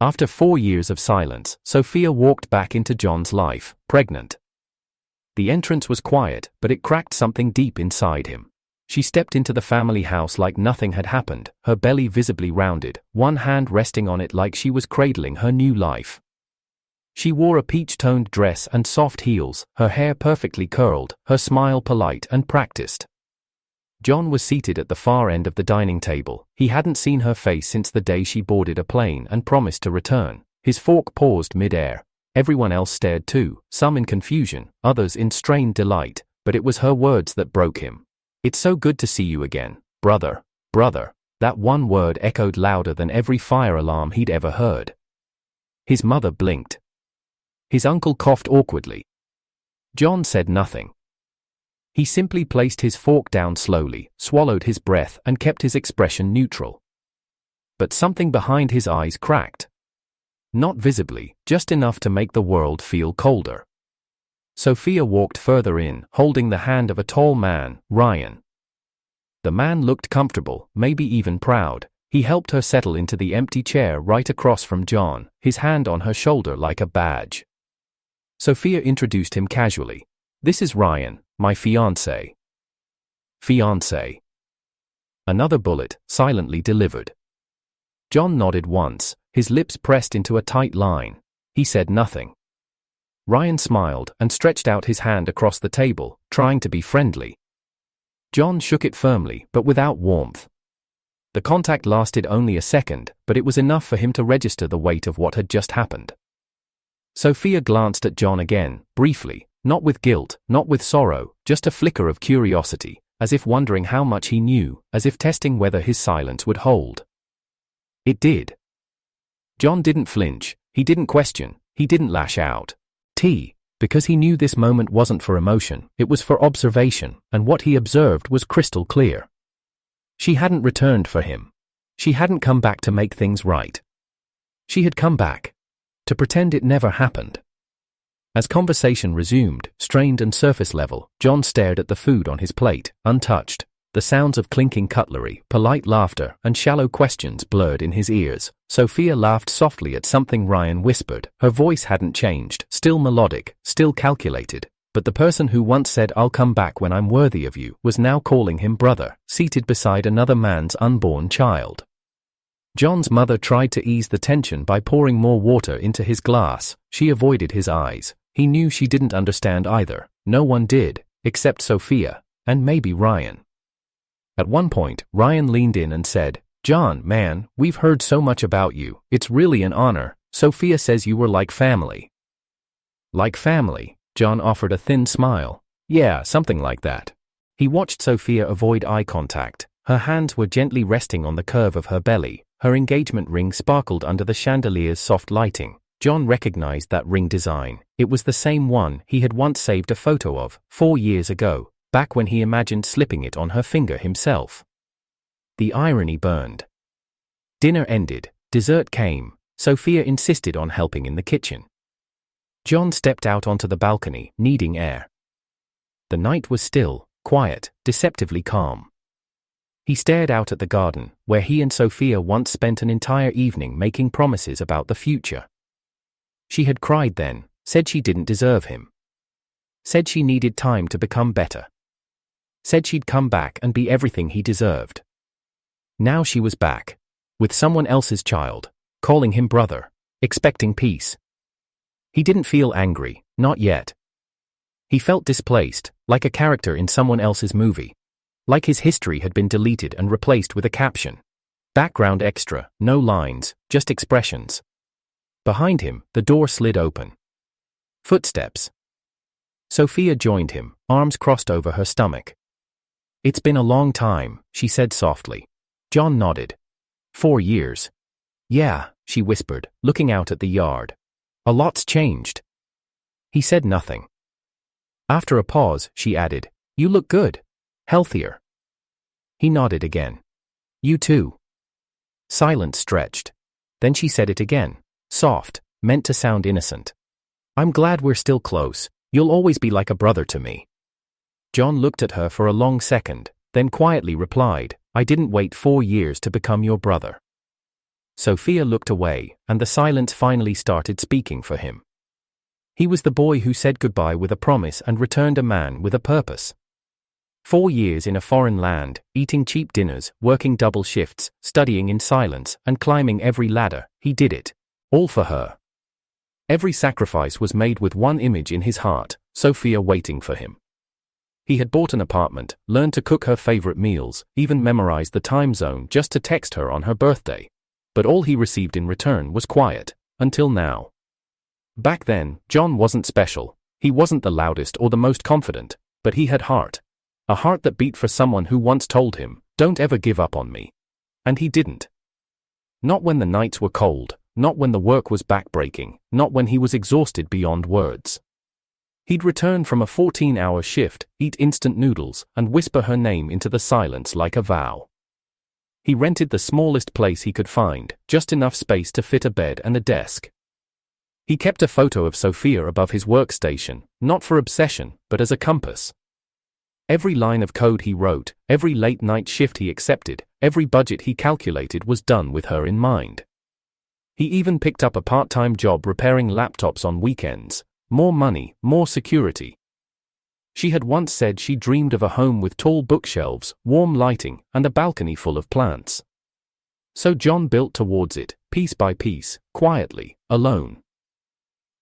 After 4 years of silence, Sophia walked back into John's life, pregnant. The entrance was quiet, but it cracked something deep inside him. She stepped into the family house like nothing had happened, her belly visibly rounded, one hand resting on it like she was cradling her new life. She wore a peach-toned dress and soft heels, her hair perfectly curled, her smile polite and practiced. John was seated at the far end of the dining table. He hadn't seen her face since the day she boarded a plane and promised to return. His fork paused mid-air. Everyone else stared too, some in confusion, others in strained delight, but it was her words that broke him. "It's so good to see you again, brother, brother." That one word echoed louder than every fire alarm he'd ever heard. His mother blinked. His uncle coughed awkwardly. John said nothing. He simply placed his fork down slowly, swallowed his breath, and kept his expression neutral. But something behind his eyes cracked. Not visibly, just enough to make the world feel colder. Sophia walked further in, holding the hand of a tall man, Ryan. The man looked comfortable, maybe even proud. He helped her settle into the empty chair right across from John, his hand on her shoulder like a badge. Sophia introduced him casually. "This is Ryan, my fiance." Fiance. Another bullet, silently delivered. John nodded once, his lips pressed into a tight line. He said nothing. Ryan smiled and stretched out his hand across the table, trying to be friendly. John shook it firmly, but without warmth. The contact lasted only a second, but it was enough for him to register the weight of what had just happened. Sophia glanced at John again, briefly, not with guilt, not with sorrow, just a flicker of curiosity, as if wondering how much he knew, as if testing whether his silence would hold. It did. John didn't flinch, he didn't question, he didn't lash out. Because he knew this moment wasn't for emotion, it was for observation, and what he observed was crystal clear. She hadn't returned for him. She hadn't come back to make things right. She had come back to pretend it never happened. As conversation resumed, strained and surface level, John stared at the food on his plate, untouched. The sounds of clinking cutlery, polite laughter, and shallow questions blurred in his ears. Sophia laughed softly at something Ryan whispered. Her voice hadn't changed, still melodic, still calculated. But the person who once said, "I'll come back when I'm worthy of you," was now calling him brother, seated beside another man's unborn child. John's mother tried to ease the tension by pouring more water into his glass. She avoided his eyes. He knew she didn't understand either. No one did, except Sophia, and maybe Ryan. At one point, Ryan leaned in and said, "John, man, we've heard so much about you. It's really an honor. Sophia says you were like family." Like family? John offered a thin smile. "Yeah, something like that." He watched Sophia avoid eye contact. Her hands were gently resting on the curve of her belly. Her engagement ring sparkled under the chandelier's soft lighting. John recognized that ring design. It was the same one he had once saved a photo of, 4 years ago. Back when he imagined slipping it on her finger himself. The irony burned. Dinner ended, dessert came. Sophia insisted on helping in the kitchen. John stepped out onto the balcony, needing air. The night was still, quiet, deceptively calm. He stared out at the garden, where he and Sophia once spent an entire evening making promises about the future. She had cried then, said she didn't deserve him. Said she needed time to become better. Said she'd come back and be everything he deserved. Now she was back. With someone else's child. Calling him brother. Expecting peace. He didn't feel angry, not yet. He felt displaced, like a character in someone else's movie. Like his history had been deleted and replaced with a caption. Background extra, no lines, just expressions. Behind him, the door slid open. Footsteps. Sophia joined him, arms crossed over her stomach. "It's been a long time," she said softly. John nodded. 4 years. "Yeah," she whispered, looking out at the yard. "A lot's changed." He said nothing. After a pause, she added, "You look good. Healthier." He nodded again. "You too." Silence stretched. Then she said it again, soft, meant to sound innocent. "I'm glad we're still close. You'll always be like a brother to me." John looked at her for a long second, then quietly replied, "I didn't wait 4 years to become your brother." Sophia looked away, and the silence finally started speaking for him. He was the boy who said goodbye with a promise and returned a man with a purpose. 4 years in a foreign land, eating cheap dinners, working double shifts, studying in silence, and climbing every ladder, he did it. All for her. Every sacrifice was made with one image in his heart, Sophia waiting for him. He had bought an apartment, learned to cook her favorite meals, even memorized the time zone just to text her on her birthday. But all he received in return was quiet, until now. Back then, John wasn't special. He wasn't the loudest or the most confident, but he had heart. A heart that beat for someone who once told him, "Don't ever give up on me." And he didn't. Not when the nights were cold, not when the work was backbreaking, not when he was exhausted beyond words. He'd return from a 14-hour shift, eat instant noodles, and whisper her name into the silence like a vow. He rented the smallest place he could find, just enough space to fit a bed and a desk. He kept a photo of Sophia above his workstation, not for obsession, but as a compass. Every line of code he wrote, every late-night shift he accepted, every budget he calculated was done with her in mind. He even picked up a part-time job repairing laptops on weekends. More money, more security. She had once said she dreamed of a home with tall bookshelves, warm lighting, and a balcony full of plants. So John built towards it, piece by piece, quietly, alone.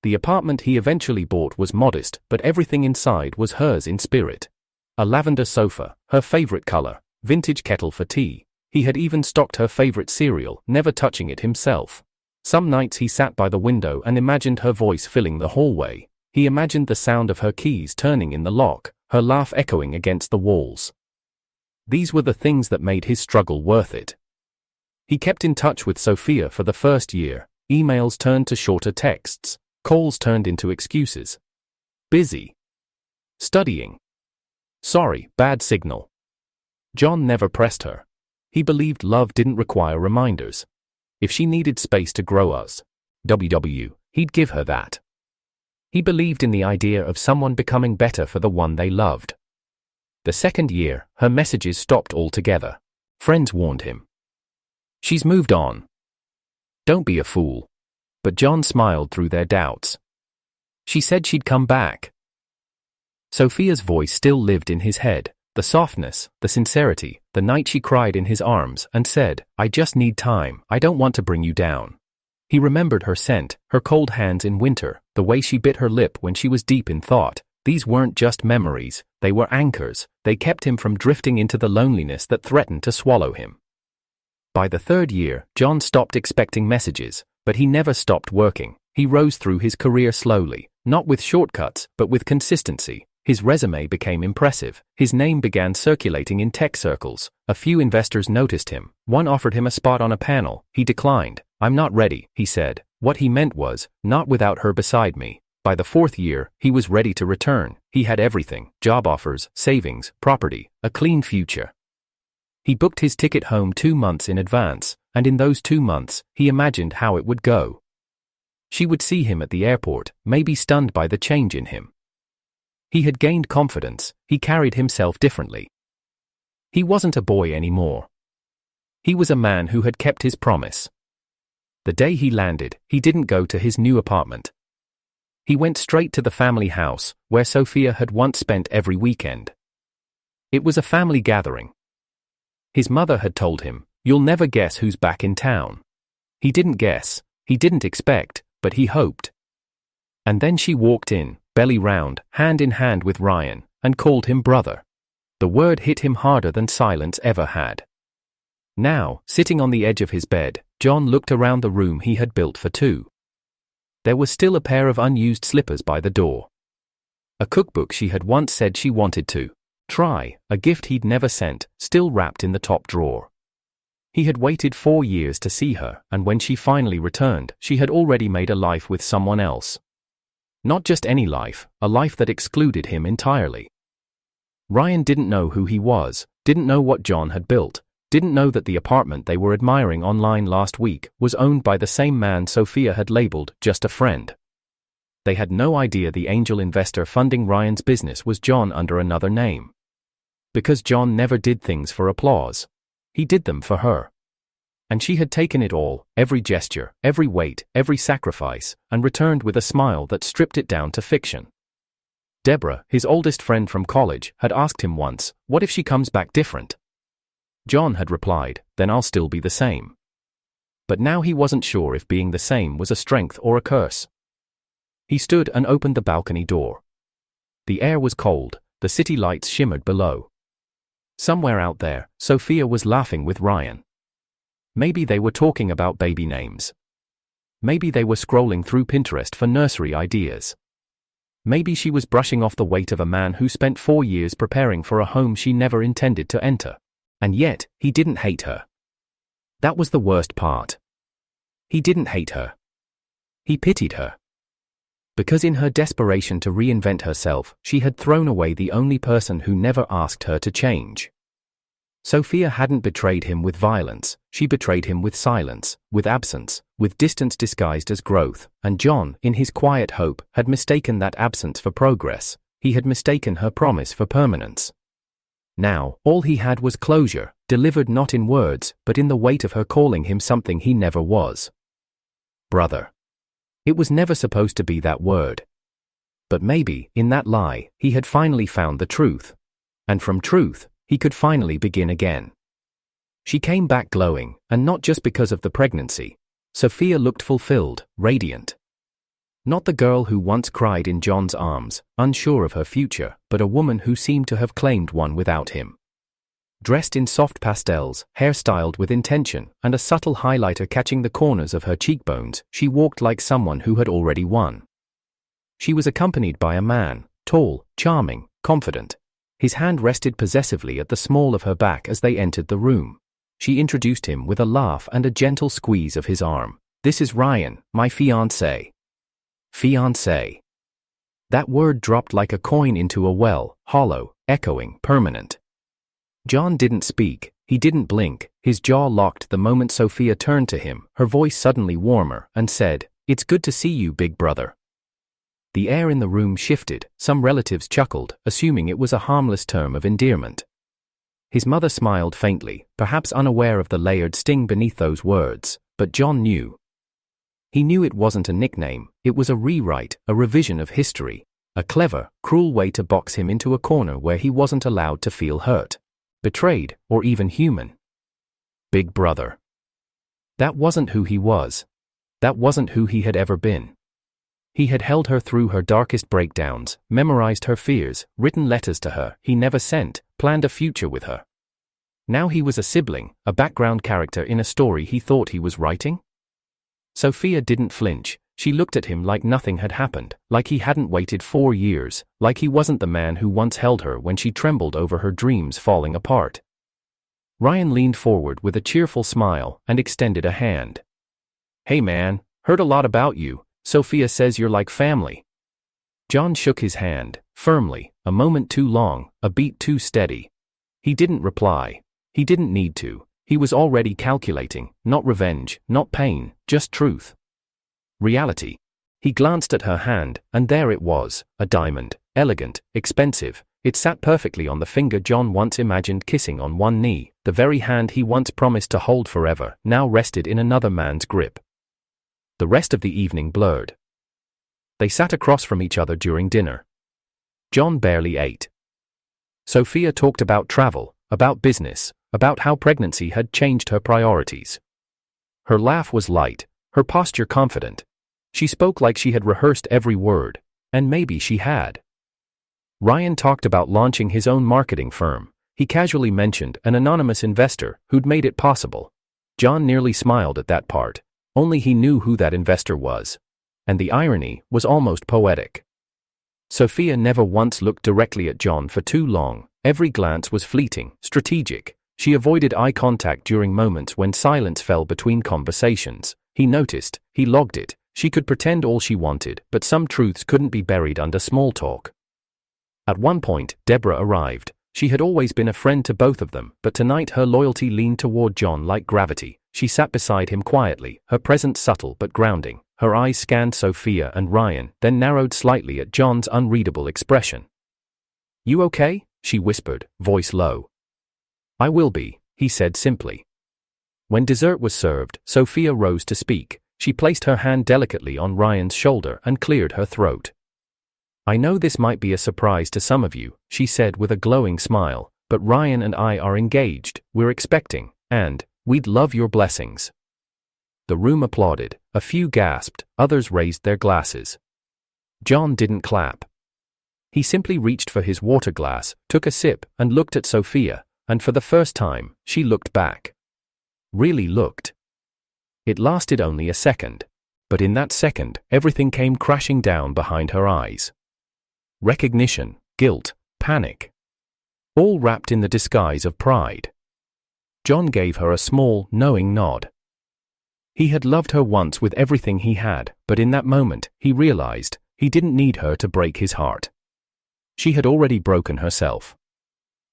The apartment he eventually bought was modest, but everything inside was hers in spirit. A lavender sofa, her favorite color, vintage kettle for tea. He had even stocked her favorite cereal, never touching it himself. Some nights he sat by the window and imagined her voice filling the hallway. He imagined the sound of her keys turning in the lock, her laugh echoing against the walls. These were the things that made his struggle worth it. He kept in touch with Sophia for the first year. Emails turned to shorter texts. Calls turned into excuses. Busy. Studying. Sorry, bad signal. John never pressed her. He believed love didn't require reminders. If she needed space to grow us, he'd give her that. He believed in the idea of someone becoming better for the one they loved. The second year, her messages stopped altogether. Friends warned him. She's moved on. Don't be a fool. But John smiled through their doubts. She said she'd come back. Sophia's voice still lived in his head. The softness, the sincerity, the night she cried in his arms and said, "I just need time, I don't want to bring you down." He remembered her scent, her cold hands in winter, the way she bit her lip when she was deep in thought. These weren't just memories, they were anchors. They kept him from drifting into the loneliness that threatened to swallow him. By the third year, John stopped expecting messages, but he never stopped working. He rose through his career slowly, not with shortcuts, but with consistency. His resume became impressive. His name began circulating in tech circles. A few investors noticed him. One offered him a spot on a panel. He declined. "I'm not ready," he said. What he meant was, "Not without her beside me." By the fourth year, he was ready to return. He had everything: job offers, savings, property, a clean future. He booked his ticket home 2 months in advance, and in those 2 months, he imagined how it would go. She would see him at the airport, maybe stunned by the change in him. He had gained confidence. He carried himself differently. He wasn't a boy anymore. He was a man who had kept his promise. The day he landed, he didn't go to his new apartment. He went straight to the family house, where Sophia had once spent every weekend. It was a family gathering. His mother had told him, "You'll never guess who's back in town." He didn't guess, he didn't expect, but he hoped. And then she walked in, belly round, hand in hand with Ryan, and called him brother. The word hit him harder than silence ever had. Now, sitting on the edge of his bed, John looked around the room he had built for two. There was still a pair of unused slippers by the door. A cookbook she had once said she wanted to try, a gift he'd never sent, still wrapped in the top drawer. He had waited 4 years to see her, and when she finally returned, she had already made a life with someone else. Not just any life, a life that excluded him entirely. Ryan didn't know who he was, didn't know what John had built, didn't know that the apartment they were admiring online last week was owned by the same man Sophia had labeled just a friend. They had no idea the angel investor funding Ryan's business was John under another name. Because John never did things for applause. He did them for her. And she had taken it all, every gesture, every wait, every sacrifice, and returned with a smile that stripped it down to fiction. Deborah, his oldest friend from college, had asked him once, "What if she comes back different?" John had replied, "Then I'll still be the same." But now he wasn't sure if being the same was a strength or a curse. He stood and opened the balcony door. The air was cold, the city lights shimmered below. Somewhere out there, Sophia was laughing with Ryan. Maybe they were talking about baby names. Maybe they were scrolling through Pinterest for nursery ideas. Maybe she was brushing off the weight of a man who spent 4 years preparing for a home she never intended to enter. And yet, he didn't hate her. That was the worst part. He didn't hate her. He pitied her. Because in her desperation to reinvent herself, she had thrown away the only person who never asked her to change. Sophia hadn't betrayed him with violence, she betrayed him with silence, with absence, with distance disguised as growth, and John, in his quiet hope, had mistaken that absence for progress. He had mistaken her promise for permanence. Now, all he had was closure, delivered not in words, but in the weight of her calling him something he never was. Brother. It was never supposed to be that word. But maybe, in that lie, he had finally found the truth. And from truth, he could finally begin again. She came back glowing, and not just because of the pregnancy. Sophia looked fulfilled, radiant. Not the girl who once cried in John's arms, unsure of her future, but a woman who seemed to have claimed one without him. Dressed in soft pastels, hairstyled with intention, and a subtle highlighter catching the corners of her cheekbones, she walked like someone who had already won. She was accompanied by a man, tall, charming, confident. His hand rested possessively at the small of her back as they entered the room. She introduced him with a laugh and a gentle squeeze of his arm. "This is Ryan, my fiance." Fiance. That word dropped like a coin into a well, hollow, echoing, permanent. John didn't speak, he didn't blink, his jaw locked the moment Sophia turned to him, her voice suddenly warmer, and said, "It's good to see you, big brother." The air in the room shifted, some relatives chuckled, assuming it was a harmless term of endearment. His mother smiled faintly, perhaps unaware of the layered sting beneath those words, but John knew. He knew it wasn't a nickname, it was a rewrite, a revision of history, a clever, cruel way to box him into a corner where he wasn't allowed to feel hurt, betrayed, or even human. Big brother. That wasn't who he was. That wasn't who he had ever been. He had held her through her darkest breakdowns, memorized her fears, written letters to her he never sent, planned a future with her. Now he was a sibling, a background character in a story he thought he was writing? Sophia didn't flinch. She looked at him like nothing had happened, like he hadn't waited 4 years, like he wasn't the man who once held her when she trembled over her dreams falling apart. Ryan leaned forward with a cheerful smile and extended a hand. "Hey man, heard a lot about you. Sophia says you're like family." John shook his hand, firmly, a moment too long, a beat too steady. He didn't reply. He didn't need to. He was already calculating, not revenge, not pain, just truth. Reality. He glanced at her hand, and there it was, a diamond, elegant, expensive. It sat perfectly on the finger John once imagined kissing on one knee. The very hand he once promised to hold forever, now rested in another man's grip. The rest of the evening blurred. They sat across from each other during dinner. John barely ate. Sophia talked about travel, about business, about how pregnancy had changed her priorities. Her laugh was light, her posture confident. She spoke like she had rehearsed every word, and maybe she had. Ryan talked about launching his own marketing firm. He casually mentioned an anonymous investor who'd made it possible. John nearly smiled at that part. Only he knew who that investor was. And the irony was almost poetic. Sophia never once looked directly at John for too long. Every glance was fleeting, strategic. She avoided eye contact during moments when silence fell between conversations. He noticed, he logged it. She could pretend all she wanted, but some truths couldn't be buried under small talk. At one point, Deborah arrived. She had always been a friend to both of them, but tonight her loyalty leaned toward John like gravity. She sat beside him quietly, her presence subtle but grounding. Her eyes scanned Sophia and Ryan, then narrowed slightly at John's unreadable expression. "You okay?" she whispered, voice low. "I will be," he said simply. When dessert was served, Sophia rose to speak. She placed her hand delicately on Ryan's shoulder and cleared her throat. "I know this might be a surprise to some of you," she said with a glowing smile, "but Ryan and I are engaged, we're expecting, and we'd love your blessings." The room applauded, a few gasped, others raised their glasses. John didn't clap. He simply reached for his water glass, took a sip, and looked at Sophia, and for the first time, she looked back. Really looked. It lasted only a second. But in that second, everything came crashing down behind her eyes. Recognition, guilt, panic. All wrapped in the disguise of pride. John gave her a small, knowing nod. He had loved her once with everything he had, but in that moment, he realized, he didn't need her to break his heart. She had already broken herself.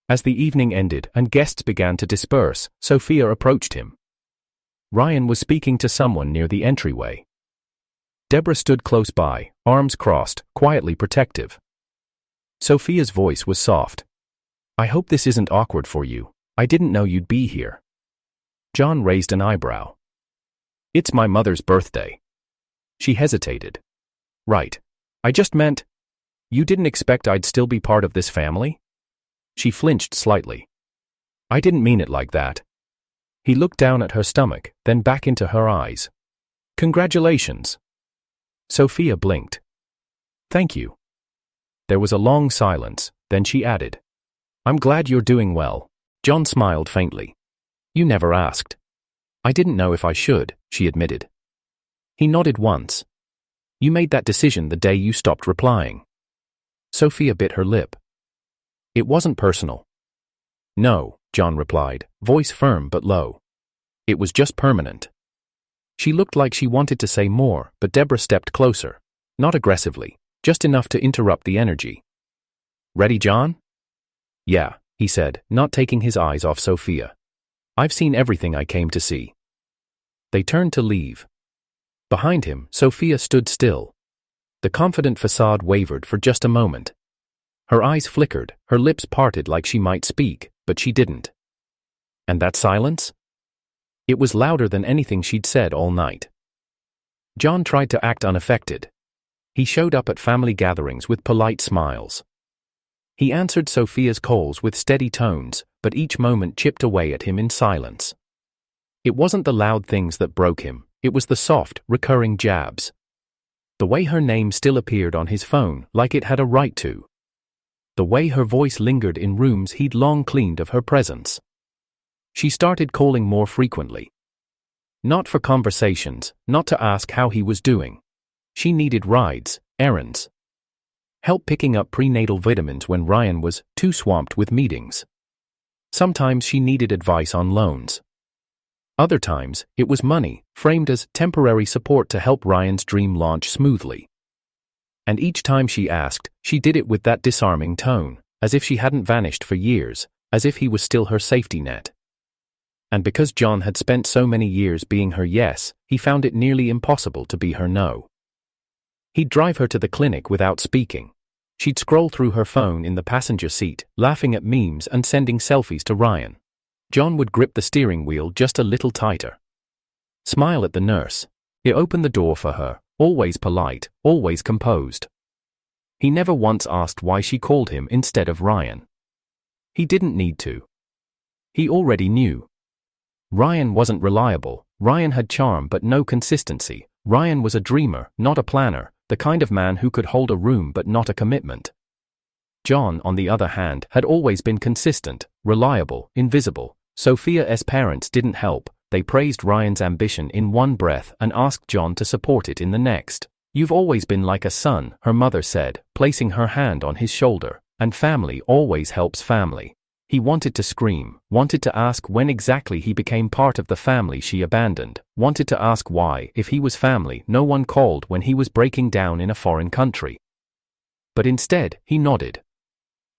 As the evening ended and guests began to disperse, Sophia approached him. Ryan was speaking to someone near the entryway. Deborah stood close by, arms crossed, quietly protective. Sophia's voice was soft. "I hope this isn't awkward for you. I didn't know you'd be here." John raised an eyebrow. "It's my mother's birthday." She hesitated. "Right. I just meant, you didn't expect I'd still be part of this family?" She flinched slightly. "I didn't mean it like that." He looked down at her stomach, then back into her eyes. "Congratulations." Sophia blinked. "Thank you." There was a long silence, then she added, "I'm glad you're doing well." John smiled faintly. "You never asked." "I didn't know if I should," she admitted. He nodded once. "You made that decision the day you stopped replying." Sophia bit her lip. "It wasn't personal." "No," John replied, voice firm but low. "It was just permanent." She looked like she wanted to say more, but Deborah stepped closer. Not aggressively, just enough to interrupt the energy. "Ready, John?" "Yeah," he said, not taking his eyes off Sophia. "I've seen everything I came to see." They turned to leave. Behind him, Sophia stood still. The confident facade wavered for just a moment. Her eyes flickered, her lips parted like she might speak, but she didn't. And that silence? It was louder than anything she'd said all night. John tried to act unaffected. He showed up at family gatherings with polite smiles. He answered Sophia's calls with steady tones, but each moment chipped away at him in silence. It wasn't the loud things that broke him, it was the soft, recurring jabs. The way her name still appeared on his phone, like it had a right to. The way her voice lingered in rooms he'd long cleaned of her presence. She started calling more frequently. Not for conversations, not to ask how he was doing. She needed rides, errands. Help picking up prenatal vitamins when Ryan was too swamped with meetings. Sometimes she needed advice on loans. Other times, it was money, framed as temporary support to help Ryan's dream launch smoothly. And each time she asked, she did it with that disarming tone, as if she hadn't vanished for years, as if he was still her safety net. And because John had spent so many years being her yes, he found it nearly impossible to be her no. He'd drive her to the clinic without speaking. She'd scroll through her phone in the passenger seat, laughing at memes and sending selfies to Ryan. John would grip the steering wheel just a little tighter. Smile at the nurse. He opened the door for her, always polite, always composed. He never once asked why she called him instead of Ryan. He didn't need to. He already knew. Ryan wasn't reliable, Ryan had charm but no consistency, Ryan was a dreamer, not a planner, the kind of man who could hold a room but not a commitment. John, on the other hand, had always been consistent, reliable, invisible. Sophia's parents didn't help, they praised Ryan's ambition in one breath and asked John to support it in the next. "You've always been like a son," her mother said, placing her hand on his shoulder, "and family always helps family." He wanted to scream, wanted to ask when exactly he became part of the family she abandoned, wanted to ask why, if he was family, no one called when he was breaking down in a foreign country. But instead, he nodded.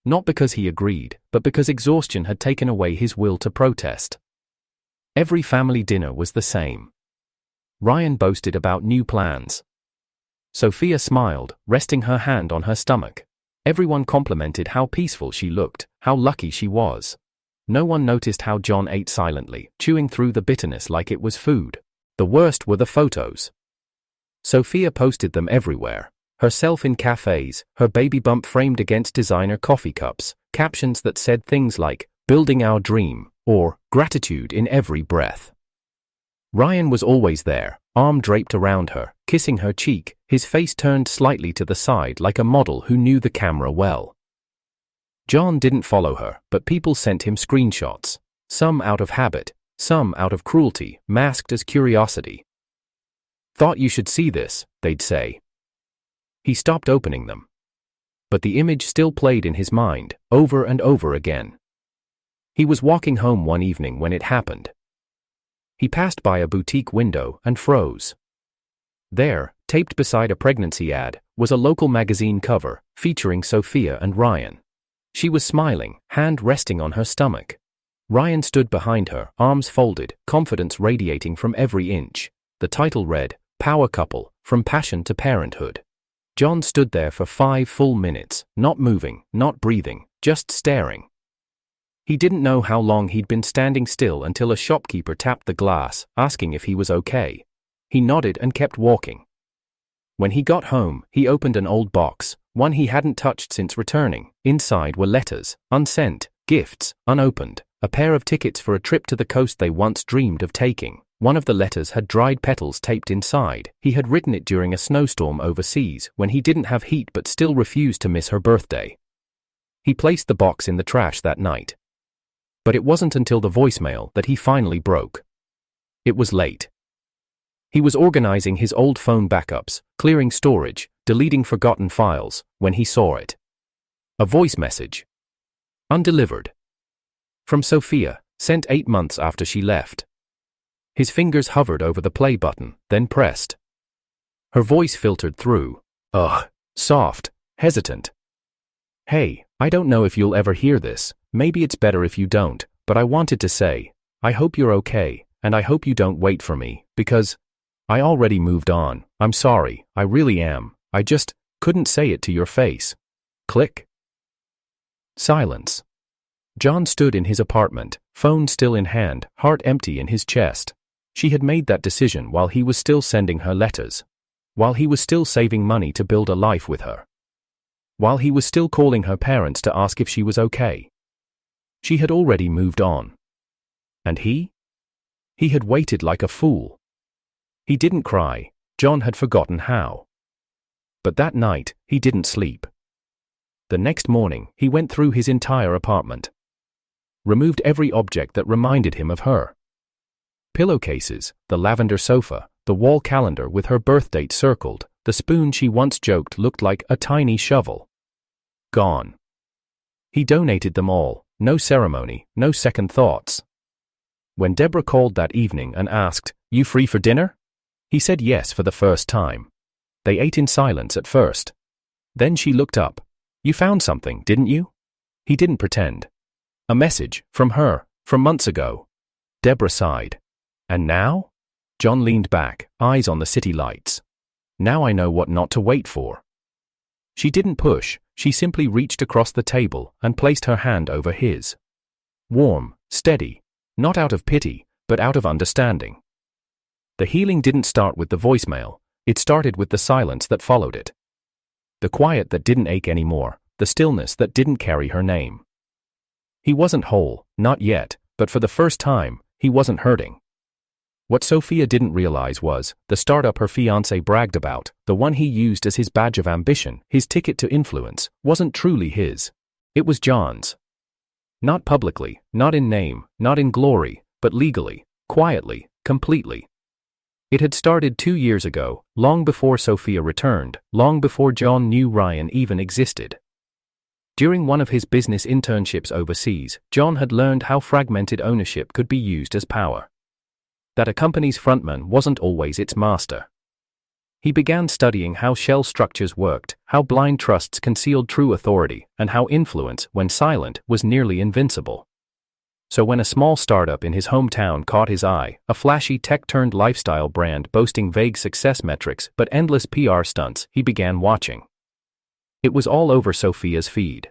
Not because he agreed, but because exhaustion had taken away his will to protest. Every family dinner was the same. Ryan boasted about new plans. Sophia smiled, resting her hand on her stomach. Everyone complimented how peaceful she looked, how lucky she was. No one noticed how John ate silently, chewing through the bitterness like it was food. The worst were the photos. Sophia posted them everywhere. Herself in cafes, her baby bump framed against designer coffee cups, captions that said things like, "Building our dream," or "Gratitude in every breath." Ryan was always there, arm draped around her, kissing her cheek, his face turned slightly to the side like a model who knew the camera well. John didn't follow her, but people sent him screenshots. Some out of habit, some out of cruelty, masked as curiosity. "Thought you should see this," they'd say. He stopped opening them. But the image still played in his mind, over and over again. He was walking home one evening when it happened. He passed by a boutique window and froze. There, taped beside a pregnancy ad, was a local magazine cover, featuring Sophia and Ryan. She was smiling, hand resting on her stomach. Ryan stood behind her, arms folded, confidence radiating from every inch. The title read, "Power Couple, From Passion to Parenthood." John stood there for 5 full minutes, not moving, not breathing, just staring. He didn't know how long he'd been standing still until a shopkeeper tapped the glass, asking if he was okay. He nodded and kept walking. When he got home, he opened an old box, one he hadn't touched since returning. Inside were letters, unsent, gifts, unopened, a pair of tickets for a trip to the coast they once dreamed of taking. One of the letters had dried petals taped inside. He had written it during a snowstorm overseas, when he didn't have heat but still refused to miss her birthday. He placed the box in the trash that night. But it wasn't until the voicemail that he finally broke. It was late. He was organizing his old phone backups, clearing storage, deleting forgotten files, when he saw it. A voice message. Undelivered. From Sophia, sent 8 months after she left. His fingers hovered over the play button, then pressed. Her voice filtered through. Soft, hesitant. "Hey, I don't know if you'll ever hear this, maybe it's better if you don't, but I wanted to say, I hope you're okay, and I hope you don't wait for me, because I already moved on. I'm sorry, I really am. I just couldn't say it to your face." Click. Silence. John stood in his apartment, phone still in hand, heart empty in his chest. She had made that decision while he was still sending her letters. While he was still saving money to build a life with her. While he was still calling her parents to ask if she was okay. She had already moved on. And he? He had waited like a fool. He didn't cry. John had forgotten how. But that night, he didn't sleep. The next morning, he went through his entire apartment. Removed every object that reminded him of her. Pillowcases, the lavender sofa, the wall calendar with her birth date circled, the spoon she once joked looked like a tiny shovel. Gone. He donated them all, no ceremony, no second thoughts. When Deborah called that evening and asked, "You free for dinner?" he said yes for the first time. They ate in silence at first. Then she looked up. "You found something, didn't you?" He didn't pretend. "A message, from her, from months ago." Deborah sighed. "And now?" John leaned back, eyes on the city lights. "Now I know what not to wait for." She didn't push, she simply reached across the table and placed her hand over his. Warm, steady, not out of pity, but out of understanding. The healing didn't start with the voicemail, it started with the silence that followed it. The quiet that didn't ache anymore, the stillness that didn't carry her name. He wasn't whole, not yet, but for the first time, he wasn't hurting. What Sophia didn't realize was, the startup her fiance bragged about, the one he used as his badge of ambition, his ticket to influence, wasn't truly his. It was John's. Not publicly, not in name, not in glory, but legally, quietly, completely. It had started 2 years ago, long before Sophia returned, long before John knew Ryan even existed. During one of his business internships overseas, John had learned how fragmented ownership could be used as power. That a company's frontman wasn't always its master. He began studying how shell structures worked, how blind trusts concealed true authority, and how influence, when silent, was nearly invincible. So when a small startup in his hometown caught his eye, a flashy tech-turned-lifestyle brand boasting vague success metrics but endless PR stunts, he began watching. It was all over Sophia's feed.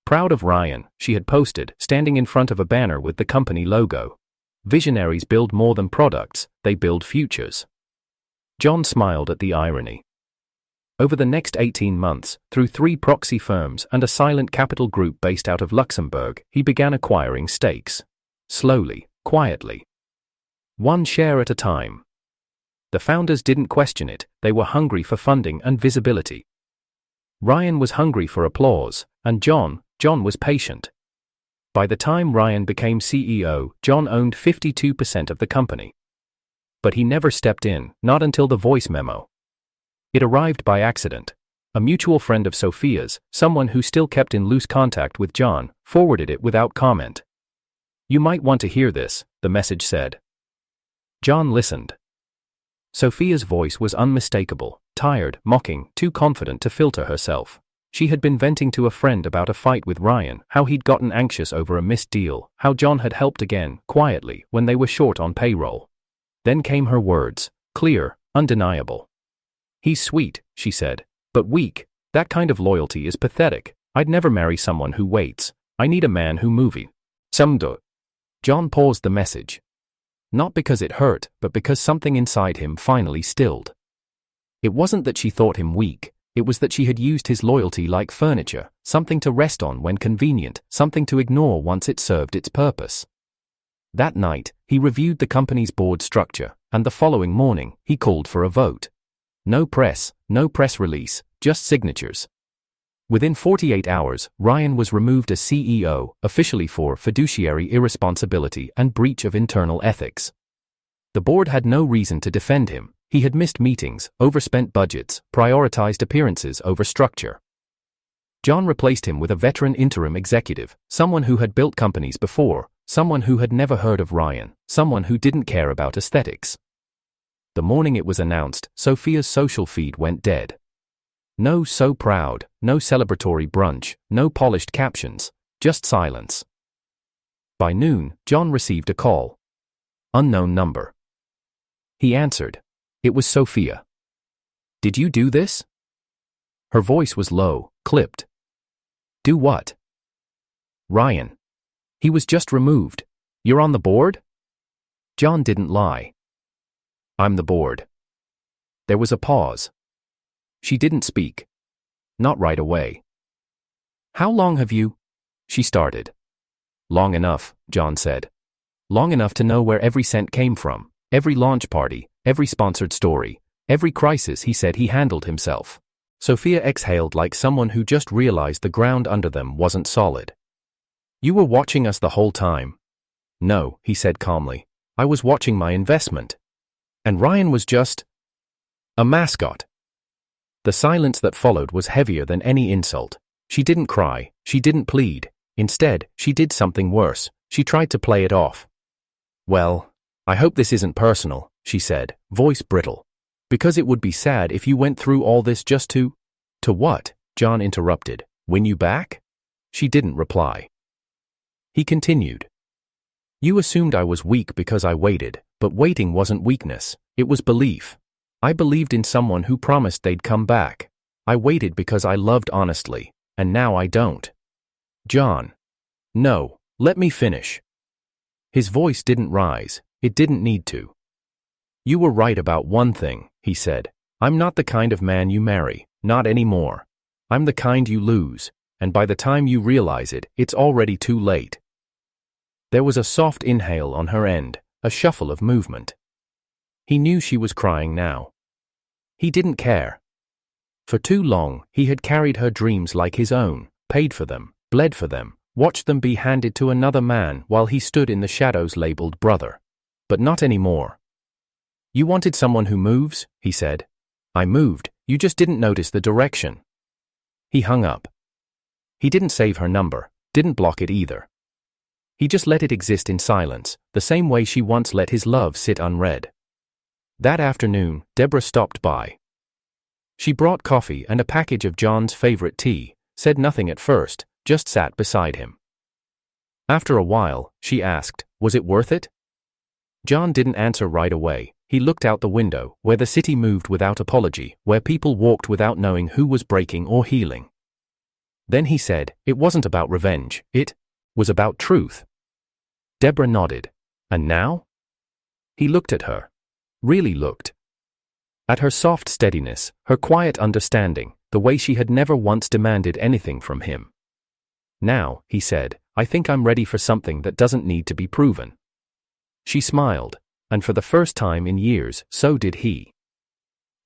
Proud of Ryan, she had posted, standing in front of a banner with the company logo. Visionaries build more than products, they build futures. John smiled at the irony. Over the next 18 months, through 3 proxy firms and a silent capital group based out of Luxembourg, he began acquiring stakes. Slowly, quietly. 1 share at a time. The founders didn't question it, they were hungry for funding and visibility. Ryan was hungry for applause, and John was patient. By the time Ryan became CEO, John owned 52% of the company. But he never stepped in, not until the voice memo. It arrived by accident. A mutual friend of Sophia's, someone who still kept in loose contact with John, forwarded it without comment. "You might want to hear this," the message said. John listened. Sophia's voice was unmistakable, tired, mocking, too confident to filter herself. She had been venting to a friend about a fight with Ryan, how he'd gotten anxious over a missed deal, how John had helped again, quietly, when they were short on payroll. Then came her words, clear, undeniable. "He's sweet," she said, "but weak. That kind of loyalty is pathetic. I'd never marry someone who waits. I need a man who moves. Someday." John paused the message. Not because it hurt, but because something inside him finally stilled. It wasn't that she thought him weak, it was that she had used his loyalty like furniture, something to rest on when convenient, something to ignore once it served its purpose. That night, he reviewed the company's board structure, and the following morning, he called for a vote. No press release, just signatures. Within 48 hours, Ryan was removed as CEO, officially for fiduciary irresponsibility and breach of internal ethics. The board had no reason to defend him. He had missed meetings, overspent budgets, prioritized appearances over structure. John replaced him with a veteran interim executive, someone who had built companies before, someone who had never heard of Ryan, someone who didn't care about aesthetics. The morning it was announced, Sophia's social feed went dead. No "so proud," no celebratory brunch, no polished captions, just silence. By noon, John received a call. Unknown number. He answered. It was Sophia. "Did you do this?" Her voice was low, clipped. "Do what?" "Ryan. He was just removed. You're on the board?" John didn't lie. "I'm the board." There was a pause. She didn't speak. Not right away. "How long have you?" she started. "Long enough," John said. "Long enough to know where every cent came from, every launch party, every sponsored story, every crisis he said he handled himself." Sophia exhaled like someone who just realized the ground under them wasn't solid. "You were watching us the whole time." "No," he said calmly. "I was watching my investment. And Ryan was just a mascot." The silence that followed was heavier than any insult. She didn't cry, she didn't plead. Instead, she did something worse. She tried to play it off. "Well, I hope this isn't personal," she said, voice brittle. "Because it would be sad if you went through all this just to..." "To what?" John interrupted. "Win you back?" She didn't reply. He continued. "You assumed I was weak because I waited, but waiting wasn't weakness, it was belief. I believed in someone who promised they'd come back. I waited because I loved honestly, and now I don't." "John. No, let me finish." His voice didn't rise, it didn't need to. "You were right about one thing," he said. "I'm not the kind of man you marry, not anymore. I'm the kind you lose, and by the time you realize it, it's already too late." There was a soft inhale on her end, a shuffle of movement. He knew she was crying now. He didn't care. For too long, he had carried her dreams like his own, paid for them, bled for them, watched them be handed to another man while he stood in the shadows labeled brother. But not anymore. "You wanted someone who moves," he said. "I moved, you just didn't notice the direction." He hung up. He didn't save her number, didn't block it either. He just let it exist in silence, the same way she once let his love sit unread. That afternoon, Deborah stopped by. She brought coffee and a package of John's favorite tea, said nothing at first, just sat beside him. After a while, she asked, "Was it worth it?" John didn't answer right away. He looked out the window, where the city moved without apology, where people walked without knowing who was breaking or healing. Then he said, "It wasn't about revenge, it was about truth." Deborah nodded. "And now?" He looked at her. Really looked. At her soft steadiness, her quiet understanding, the way she had never once demanded anything from him. "Now," he said, "I think I'm ready for something that doesn't need to be proven." She smiled, and for the first time in years, so did he.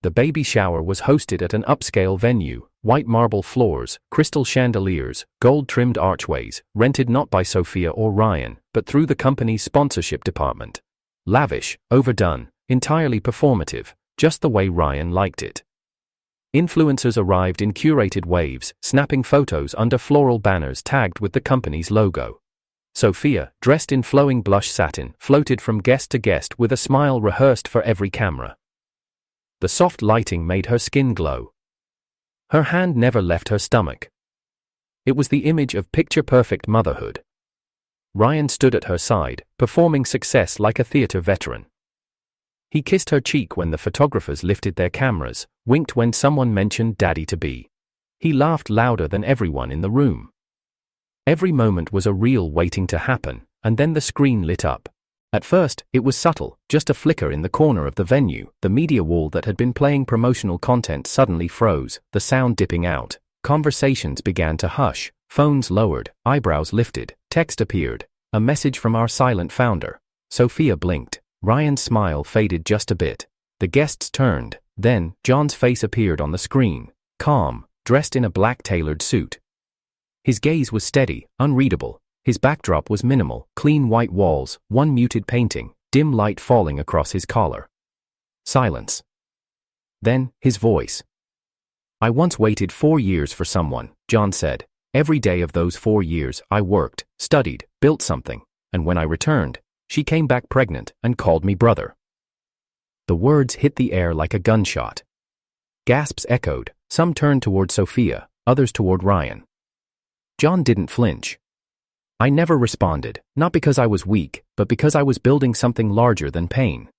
The baby shower was hosted at an upscale venue, white marble floors, crystal chandeliers, gold-trimmed archways, rented not by Sophia or Ryan, but through the company's sponsorship department. Lavish, overdone, entirely performative, just the way Ryan liked it. Influencers arrived in curated waves, snapping photos under floral banners tagged with the company's logo. Sophia, dressed in flowing blush satin, floated from guest to guest with a smile rehearsed for every camera. The soft lighting made her skin glow. Her hand never left her stomach. It was the image of picture-perfect motherhood. Ryan stood at her side, performing success like a theater veteran. He kissed her cheek when the photographers lifted their cameras, winked when someone mentioned daddy-to-be. He laughed louder than everyone in the room. Every moment was a reel waiting to happen, and then the screen lit up. At first, it was subtle, just a flicker in the corner of the venue. The media wall that had been playing promotional content suddenly froze, the sound dipping out. Conversations began to hush, phones lowered, eyebrows lifted, text appeared. "A message from our silent founder." Sophia blinked. Ryan's smile faded just a bit. The guests turned. Then, John's face appeared on the screen, calm, dressed in a black tailored suit. His gaze was steady, unreadable. His backdrop was minimal, clean white walls, one muted painting, dim light falling across his collar. Silence. Then, his voice. "I once waited 4 years for someone," John said. "Every day of those 4 years, I worked, studied, built something, and when I returned, she came back pregnant and called me brother." The words hit the air like a gunshot. Gasps echoed, some turned toward Sophia, others toward Ryan. John didn't flinch. "I never responded, not because I was weak, but because I was building something larger than pain.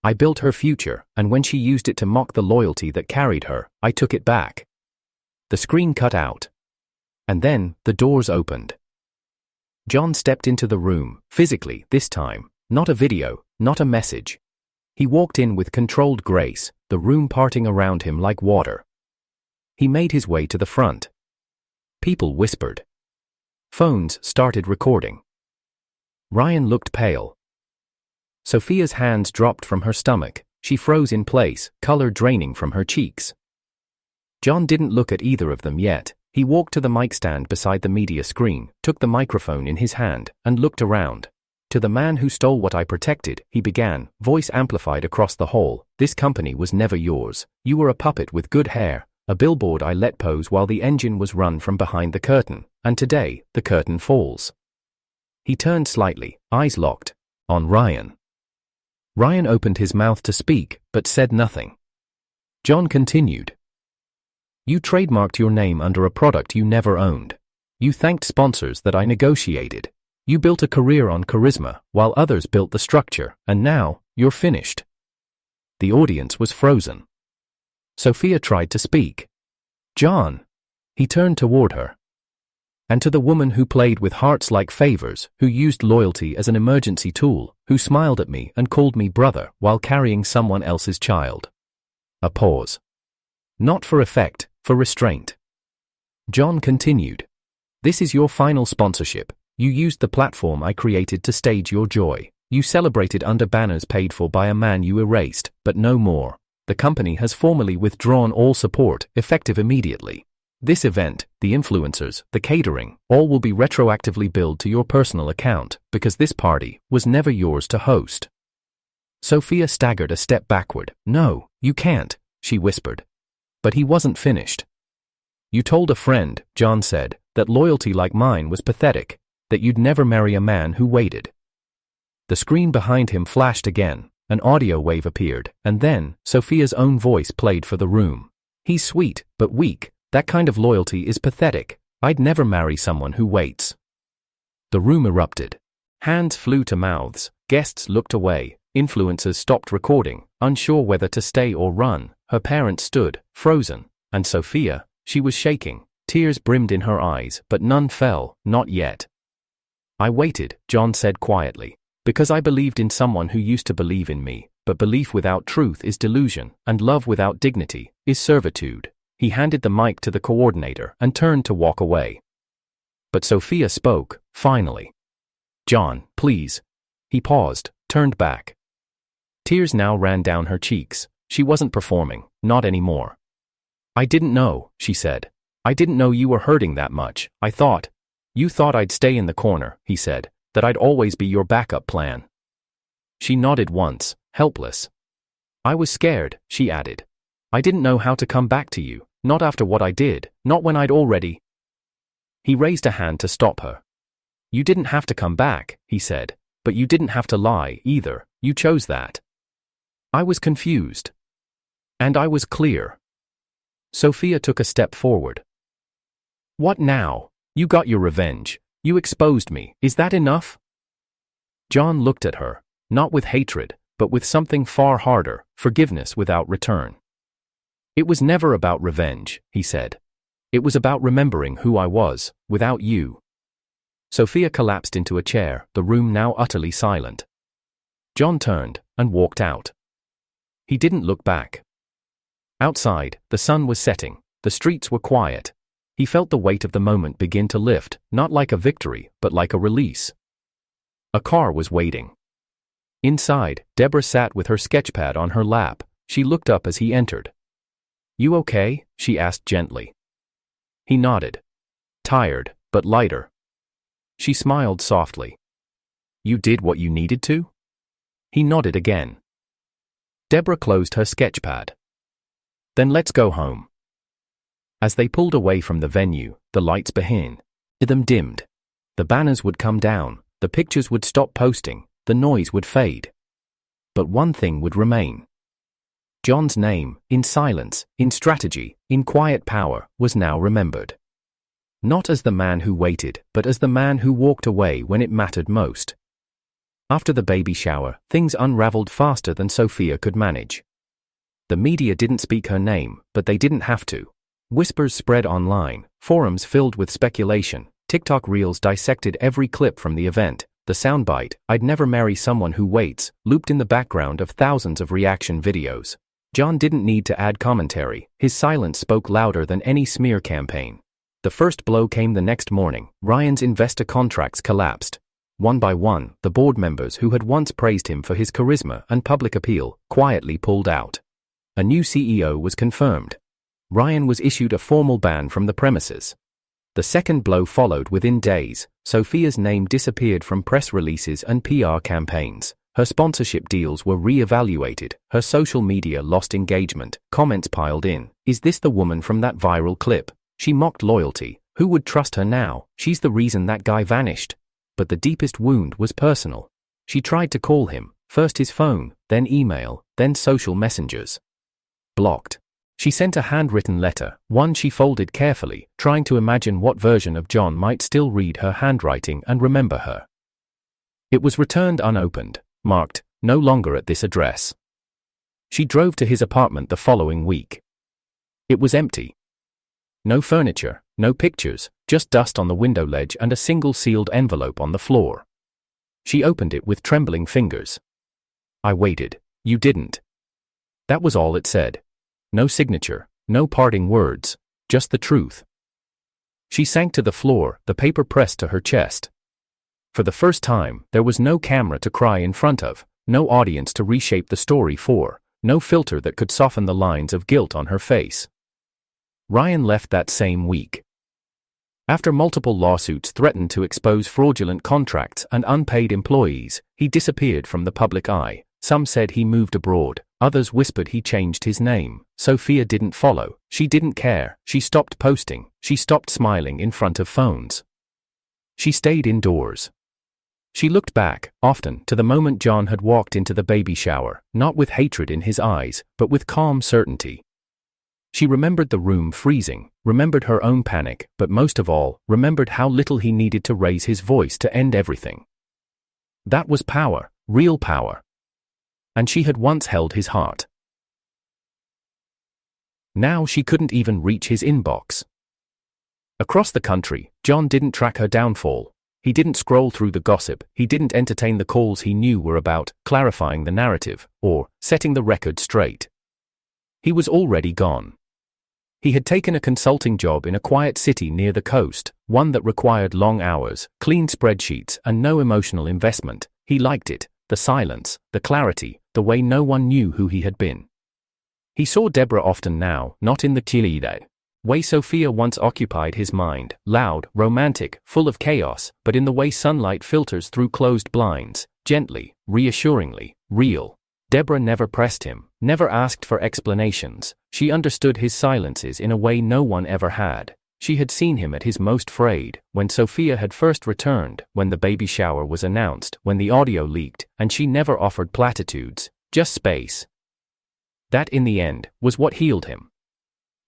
I built her future, and when she used it to mock the loyalty that carried her, I took it back." The screen cut out. And then, the doors opened. John stepped into the room, physically, this time, not a video, not a message. He walked in with controlled grace, the room parting around him like water. He made his way to the front. People whispered. Phones started recording. Ryan looked pale. Sophia's hands dropped from her stomach. She froze in place, color draining from her cheeks. John didn't look at either of them yet. He walked to the mic stand beside the media screen, took the microphone in his hand, and looked around. "To the man who stole what I protected," he began, voice amplified across the hall. "This company was never yours. You were a puppet with good hair, a billboard I let pose while the engine was run from behind the curtain, and today, the curtain falls." He turned slightly, eyes locked, on Ryan. Ryan opened his mouth to speak, but said nothing. John continued. "You trademarked your name under a product you never owned. You thanked sponsors that I negotiated. You built a career on charisma, while others built the structure, and now, you're finished." The audience was frozen. Sophia tried to speak. "John." He turned toward her. "And to the woman who played with hearts like favors, who used loyalty as an emergency tool, who smiled at me and called me brother while carrying someone else's child." A pause. "Not for effect, for restraint." John continued. "This is your final sponsorship. You used the platform I created to stage your joy. You celebrated under banners paid for by a man you erased, but no more. The company has formally withdrawn all support, effective immediately. This event, the influencers, the catering, all will be retroactively billed to your personal account, because this party was never yours to host." Sophia staggered a step backward. "No, you can't," she whispered. But he wasn't finished. "You told a friend," John said, "that loyalty like mine was pathetic, that you'd never marry a man who waited." The screen behind him flashed again, an audio wave appeared, and then, Sophia's own voice played for the room. "He's sweet, but weak. That kind of loyalty is pathetic. I'd never marry someone who waits." The room erupted. Hands flew to mouths, guests looked away, influencers stopped recording, unsure whether to stay or run. Her parents stood, frozen, and Sophia, she was shaking, Tears brimmed in her eyes, but none fell, not yet. I waited, John said quietly, because I believed in someone who used to believe in me, but belief without truth is delusion, and love without dignity is servitude. He handed the mic to the coordinator and turned to walk away. But Sophia spoke, finally. John, please. He paused, turned back. Tears now ran down her cheeks. She wasn't performing, not anymore. I didn't know, she said. I didn't know you were hurting that much. I thought. You thought I'd stay in the corner, he said, that I'd always be your backup plan. She nodded once, helpless. I was scared, she added. I didn't know how to come back to you, not after what I did, not when I'd already. He raised a hand to stop her. You didn't have to come back, he said, but you didn't have to lie either, you chose that. I was confused. And I was clear. Sophia took a step forward. What now? You got your revenge. You exposed me. Is that enough? John looked at her, not with hatred, but with something far harder, forgiveness without return. It was never about revenge, he said. It was about remembering who I was, without you. Sophia collapsed into a chair, the room now utterly silent. John turned and walked out. He didn't look back. Outside, the sun was setting, the streets were quiet. He felt the weight of the moment begin to lift, not like a victory, but like a release. A car was waiting. Inside, Deborah sat with her sketchpad on her lap. She looked up as he entered. You okay? She asked gently. He nodded. Tired, but lighter. She smiled softly. You did what you needed to? He nodded again. Deborah closed her sketchpad. Then let's go home. As they pulled away from the venue, the lights behind them dimmed. The banners would come down, the pictures would stop posting, the noise would fade. But one thing would remain. John's name, in silence, in strategy, in quiet power, was now remembered. Not as the man who waited, but as the man who walked away when it mattered most. After the baby shower, things unraveled faster than Sophia could manage. The media didn't speak her name, but they didn't have to. Whispers spread online, forums filled with speculation, TikTok reels dissected every clip from the event. The soundbite, I'd never marry someone who waits, looped in the background of thousands of reaction videos. John didn't need to add commentary, his silence spoke louder than any smear campaign. The first blow came the next morning. Ryan's investor contracts collapsed. One by one, the board members who had once praised him for his charisma and public appeal, quietly pulled out. A new CEO was confirmed. Ryan was issued a formal ban from the premises. The second blow followed within days. Sophia's name disappeared from press releases and PR campaigns. Her sponsorship deals were re-evaluated. Her social media lost engagement. Comments piled in. Is this the woman from that viral clip? She mocked loyalty. Who would trust her now? She's the reason that guy vanished. But the deepest wound was personal. She tried to call him, first his phone, then email, then social messengers. Blocked. She sent a handwritten letter, one she folded carefully, trying to imagine what version of John might still read her handwriting and remember her. It was returned unopened, marked, no longer at this address. She drove to his apartment the following week. It was empty. No furniture, no pictures, just dust on the window ledge and a single sealed envelope on the floor. She opened it with trembling fingers. I waited. You didn't. That was all it said. No signature, no parting words, just the truth. She sank to the floor, the paper pressed to her chest. For the first time, there was no camera to cry in front of, no audience to reshape the story for, no filter that could soften the lines of guilt on her face. Ryan left that same week. After multiple lawsuits threatened to expose fraudulent contracts and unpaid employees, he disappeared from the public eye. Some said he moved abroad, others whispered he changed his name. Sophia didn't follow, she didn't care, she stopped posting, she stopped smiling in front of phones. She stayed indoors. She looked back, often, to the moment John had walked into the baby shower, not with hatred in his eyes, but with calm certainty. She remembered the room freezing, remembered her own panic, but most of all, remembered how little he needed to raise his voice to end everything. That was power, real power. And she had once held his heart. Now she couldn't even reach his inbox. Across the country, John didn't track her downfall. He didn't scroll through the gossip, he didn't entertain the calls he knew were about clarifying the narrative or setting the record straight. He was already gone. He had taken a consulting job in a quiet city near the coast, one that required long hours, clean spreadsheets, and no emotional investment. He liked it, the silence, the clarity, the way no one knew who he had been. He saw Deborah often now, not in the chilly way Sophia once occupied his mind, loud, romantic, full of chaos, but in the way sunlight filters through closed blinds, gently, reassuringly, real. Deborah never pressed him, never asked for explanations. She understood his silences in a way no one ever had. She had seen him at his most frayed, when Sophia had first returned, when the baby shower was announced, when the audio leaked, and she never offered platitudes, just space. That, in the end, was what healed him.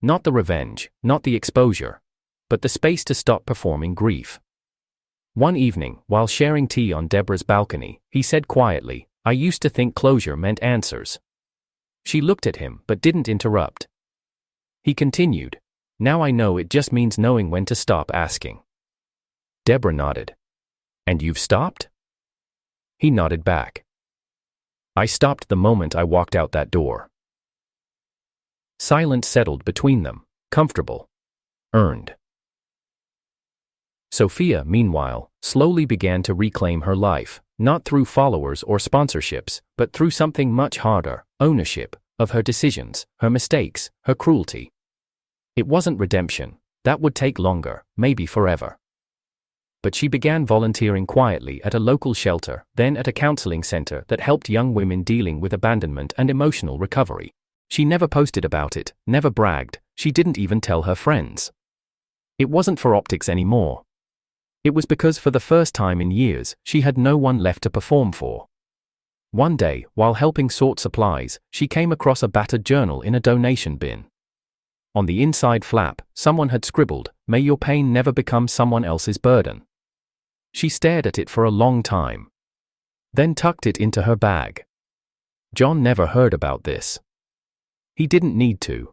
Not the revenge, not the exposure, but the space to stop performing grief. One evening, while sharing tea on Deborah's balcony, he said quietly, "I used to think closure meant answers." She looked at him but didn't interrupt. He continued, "Now I know it just means knowing when to stop asking." Deborah nodded. "And you've stopped?" He nodded back. "I stopped the moment I walked out that door." Silence settled between them, comfortable. Earned. Sophia, meanwhile, slowly began to reclaim her life, not through followers or sponsorships, but through something much harder, ownership, of her decisions, her mistakes, her cruelty. It wasn't redemption, that would take longer, maybe forever. But she began volunteering quietly at a local shelter, then at a counseling center that helped young women dealing with abandonment and emotional recovery. She never posted about it, never bragged, she didn't even tell her friends. It wasn't for optics anymore. It was because for the first time in years, she had no one left to perform for. One day, while helping sort supplies, she came across a battered journal in a donation bin. On the inside flap, someone had scribbled, "May your pain never become someone else's burden." She stared at it for a long time. Then tucked it into her bag. John never heard about this. He didn't need to.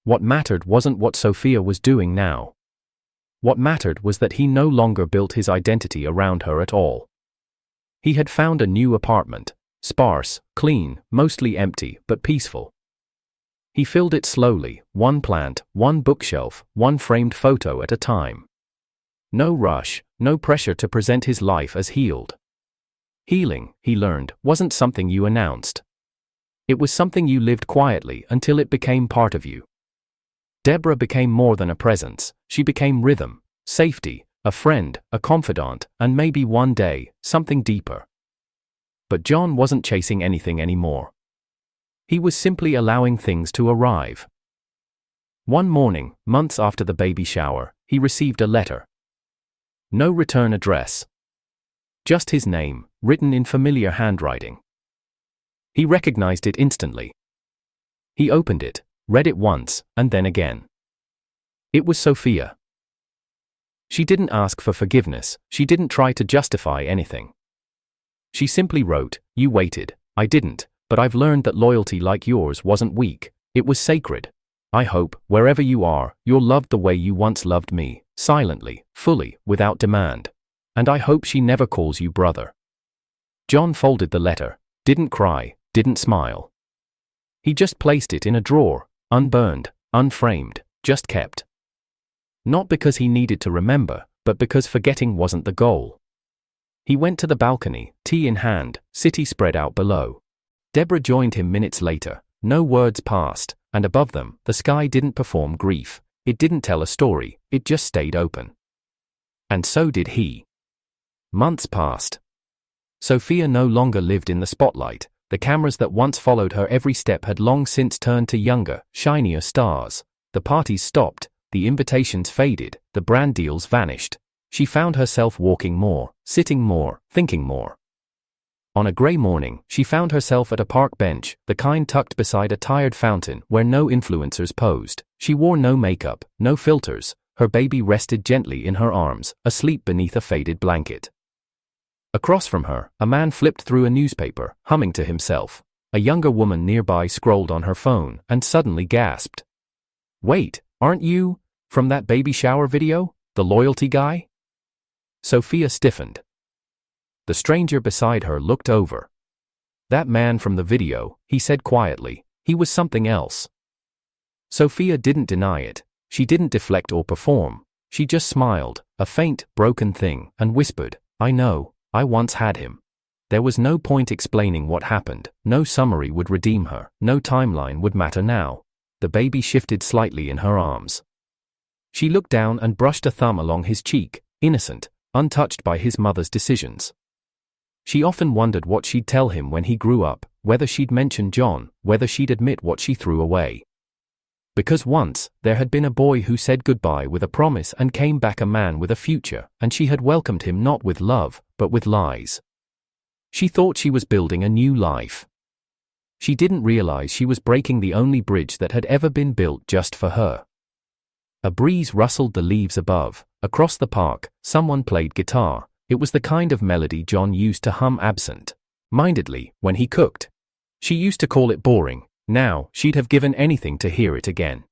What mattered wasn't what Sophia was doing now. What mattered was that he no longer built his identity around her at all. He had found a new apartment, sparse, clean, mostly empty, but peaceful. He filled it slowly, one plant, one bookshelf, one framed photo at a time. No rush, no pressure to present his life as healed. Healing, he learned, wasn't something you announced. It was something you lived quietly until it became part of you. Deborah became more than a presence, she became rhythm, safety, a friend, a confidant, and maybe one day, something deeper. But John wasn't chasing anything anymore. He was simply allowing things to arrive. One morning, months after the baby shower, he received a letter. No return address. Just his name, written in familiar handwriting. He recognized it instantly. He opened it, read it once, and then again. It was Sophia. She didn't ask for forgiveness, she didn't try to justify anything. She simply wrote, "You waited, I didn't, but I've learned that loyalty like yours wasn't weak, it was sacred. I hope, wherever you are, you're loved the way you once loved me, silently, fully, without demand. And I hope she never calls you brother." John folded the letter, didn't cry, didn't smile. He just placed it in a drawer, unburned, unframed, just kept. Not because he needed to remember, but because forgetting wasn't the goal. He went to the balcony, tea in hand, city spread out below. Deborah joined him minutes later, no words passed, and above them, the sky didn't perform grief, it didn't tell a story, it just stayed open. And so did he. Months passed. Sophia no longer lived in the spotlight. The cameras that once followed her every step had long since turned to younger, shinier stars. The parties stopped, the invitations faded, the brand deals vanished. She found herself walking more, sitting more, thinking more. On a grey morning, she found herself at a park bench, the kind tucked beside a tired fountain where no influencers posed. She wore no makeup, no filters. Her baby rested gently in her arms, asleep beneath a faded blanket. Across from her, a man flipped through a newspaper, humming to himself. A younger woman nearby scrolled on her phone and suddenly gasped. "Wait, aren't you From that baby shower video? The loyalty guy? Sophia stiffened. The stranger beside her looked over. That man from the video, he said quietly, he was something else. Sophia didn't deny it. She didn't deflect or perform. She just smiled, a faint, broken thing, and whispered, I know, I once had him. There was no point explaining what happened, no summary would redeem her, no timeline would matter now. The baby shifted slightly in her arms. She looked down and brushed a thumb along his cheek, innocent, untouched by his mother's decisions. She often wondered what she'd tell him when he grew up, whether she'd mention John, whether she'd admit what she threw away. Because once, there had been a boy who said goodbye with a promise and came back a man with a future, and she had welcomed him not with love, but with lies. She thought she was building a new life. She didn't realize she was breaking the only bridge that had ever been built just for her. A breeze rustled the leaves above. Across the park, someone played guitar. It was the kind of melody John used to hum absent-mindedly when he cooked. She used to call it boring. Now, she'd have given anything to hear it again.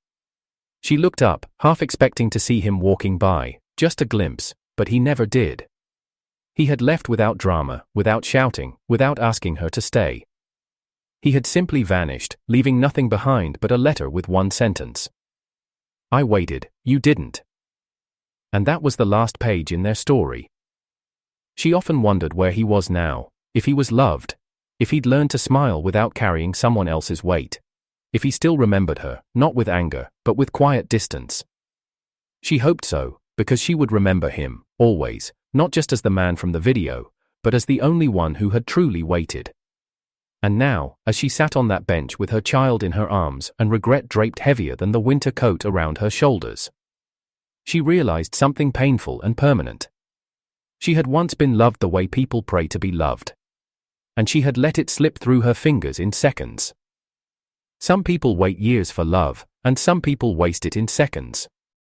She looked up, half expecting to see him walking by, just a glimpse, but he never did. He had left without drama, without shouting, without asking her to stay. He had simply vanished, leaving nothing behind but a letter with one sentence. I waited, you didn't. And that was the last page in their story. She often wondered where he was now, if he was loved, if he'd learned to smile without carrying someone else's weight, if he still remembered her, not with anger, but with quiet distance. She hoped so, because she would remember him, always, not just as the man from the video, but as the only one who had truly waited. And now, as she sat on that bench with her child in her arms and regret draped heavier than the winter coat around her shoulders, she realized something painful and permanent. She had once been loved the way people pray to be loved. And she had let it slip through her fingers in seconds. Some people wait years for love, and some people waste it in seconds.